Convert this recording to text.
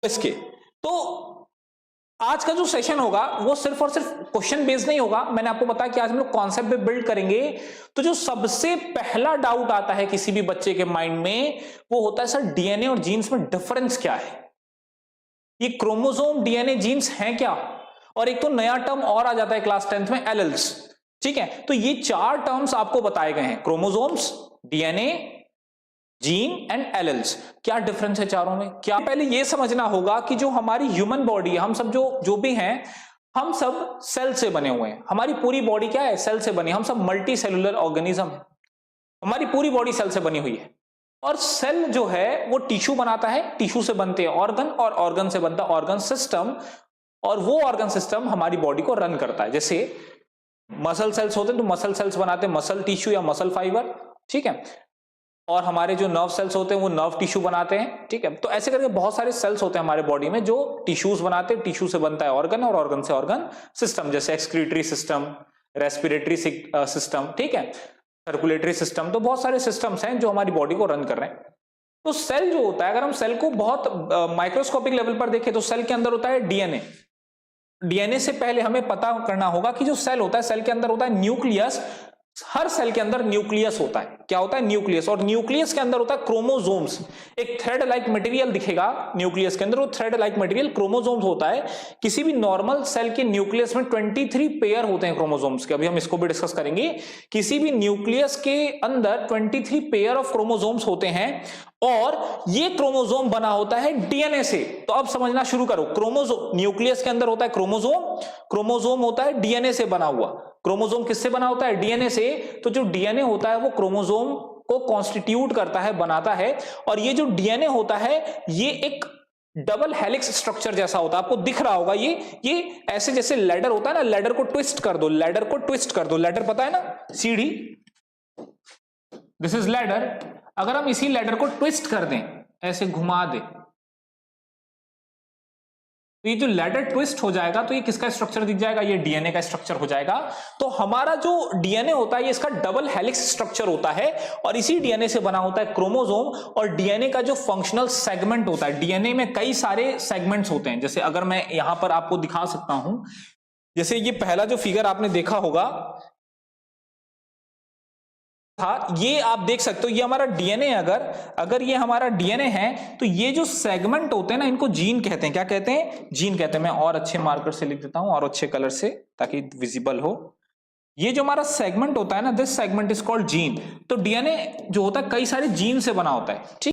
इसके तो आज का जो सेशन होगा वो सिर्फ और सिर्फ क्वेश्चन बेस्ड नहीं होगा। मैंने आपको बताया कि आज हम लोग कॉन्सेप्ट पे बिल्ड करेंगे। तो जो सबसे पहला डाउट आता है किसी भी बच्चे के माइंड में वो होता है, सर डीएनए और जीन्स में डिफरेंस क्या है? ये क्रोमोसोम डीएनए जीन्स हैं क्या? और एक तो नया टर्म और आ जाता है क्लास 10th में, एलेल्स। ठीक है, तो ये 4 टर्म्स आपको बताए गए हैं, chromosomes, DNA, gene and alleles. क्या डिफरेंस है चारों में? क्या पहले ये समझना होगा कि जो हमारी ह्यूमन बॉडी है, हम सब जो भी हैं, हम सब सेल से बने हुए हैं। हमारी पूरी बॉडी क्या है? सेल से बनी। हम सब मल्टी सेलुलर ऑर्गेनिज्म है। हमारी पूरी बॉडी सेल से बनी हुई है। और सेल जो है वो टिश्यू बनाता है, टिश्यू से बनते हैं ऑर्गन, और ऑर्गन से बनता है ऑर्गन सिस्टम, और वो ऑर्गन सिस्टम हमारी बॉडी को रन करता है। जैसे मसल सेल्स होते हैं तो मसल सेल्स बनाते हैं मसल टिश्यू या मसल फाइबर। ठीक है, और हमारे जो नर्व सेल्स होते हैं वो नर्व टिश्यू बनाते हैं। ठीक है, तो ऐसे करके बहुत सारे सेल्स होते हैं हमारे बॉडी में जो टिश्यूज बनाते हैं। टिश्यू से बनता है ऑर्गन, और ऑर्गन से ऑर्गन सिस्टम, जैसे एक्सक्रीटरी सिस्टम, रेस्पिरेटरी सिस्टम, ठीक है, सर्कुलेटरी सिस्टम। तो बहुत सारे सिस्टम्स हैं जो हमारी बॉडी को रन कर रहे हैं। तो सेल जो होता है, अगर हम सेल को बहुत माइक्रोस्कोपिक लेवल पर देखें तो सेल के अंदर होता है डीएनए। डीएनए से पहले हमें पता करना होगा कि जो सेल होता है, सेल के अंदर होता है न्यूक्लियस। हर सेल के अंदर न्यूक्लियस होता है। क्या होता है? न्यूक्लियस। और न्यूक्लियस के अंदर होता है क्रोमोसोम्स। एक थ्रेड लाइक मटेरियल दिखेगा न्यूक्लियस के अंदर, वो थ्रेड लाइक मटेरियल क्रोमोसोम्स होता है। किसी भी नॉर्मल सेल के न्यूक्लियस में 23 पेयर होते हैं क्रोमोसोम्स के। अभी हम इसको भी डिस्कस करेंगे। किसी भी न्यूक्लियस के अंदर 23 पेयर ऑफ क्रोमोसोम्स होते हैं, और ये क्रोमोसोम बना होता है डीएनए से। तो अब समझना शुरू करो। क्रोमोसोम, न्यूक्लियस के अंदर होता है क्रोमोसोम, क्रोमोसोम होता है डीएनए से बना हुआ। क्रोमोसोम किससे बना होता है? डीएनए से। तो जो डीएनए होता है वो क्रोमोसोम को कॉन्स्टिट्यूट करता है, बनाता है। और ये जो डीएनए होता है ये एक डबल हेलिक्स स्ट्रक्चर जैसा होता है। आपको दिख रहा होगा ये ऐसे, जैसे लैडर होता है ना, लैडर को ट्विस्ट कर दो, लैडर को ट्विस्ट कर दो। लैडर पता है ना, सीढ़ी, दिस इज लैडर। अगर हम इसी लैडर को ट्विस्ट कर दें, ऐसे घुमा दें, तो ये जो लैडर ट्विस्ट हो जाएगा तो ये किसका स्ट्रक्चर दिख जाएगा? ये डीएनए का स्ट्रक्चर हो जाएगा। तो हमारा जो डीएनए होता है ये इसका डबल हेलिक्स स्ट्रक्चर होता है, और इसी डीएनए से बना होता है क्रोमोसोम। और डीएनए का जो फंक्शनल सेगमेंट होता है, डीएनए में कई सारे सेगमेंट्स होते हैं। जैसे अगर मैं यहां पर आपको दिखा सकता हूं, जैसे ये पहला जो फिगर आपने देखा होगा था, ये आप देख सकते हो, ये हमारा डीएनए। अगर ये हमारा डीएनए है तो ये जो सेगमेंट होते हैं ना, इनको जीन कहते हैं। क्या कहते हैं? जीन कहते हैं। मैं और अच्छे मार्कर से लिख देता हूं, और अच्छे कलर से, ताकि विजिबल हो। ये जो हमारा सेगमेंट होता है ना, this segment is called gene. तो डीएनए जो होता है कई सारे जीन से बना होता है। ठीक।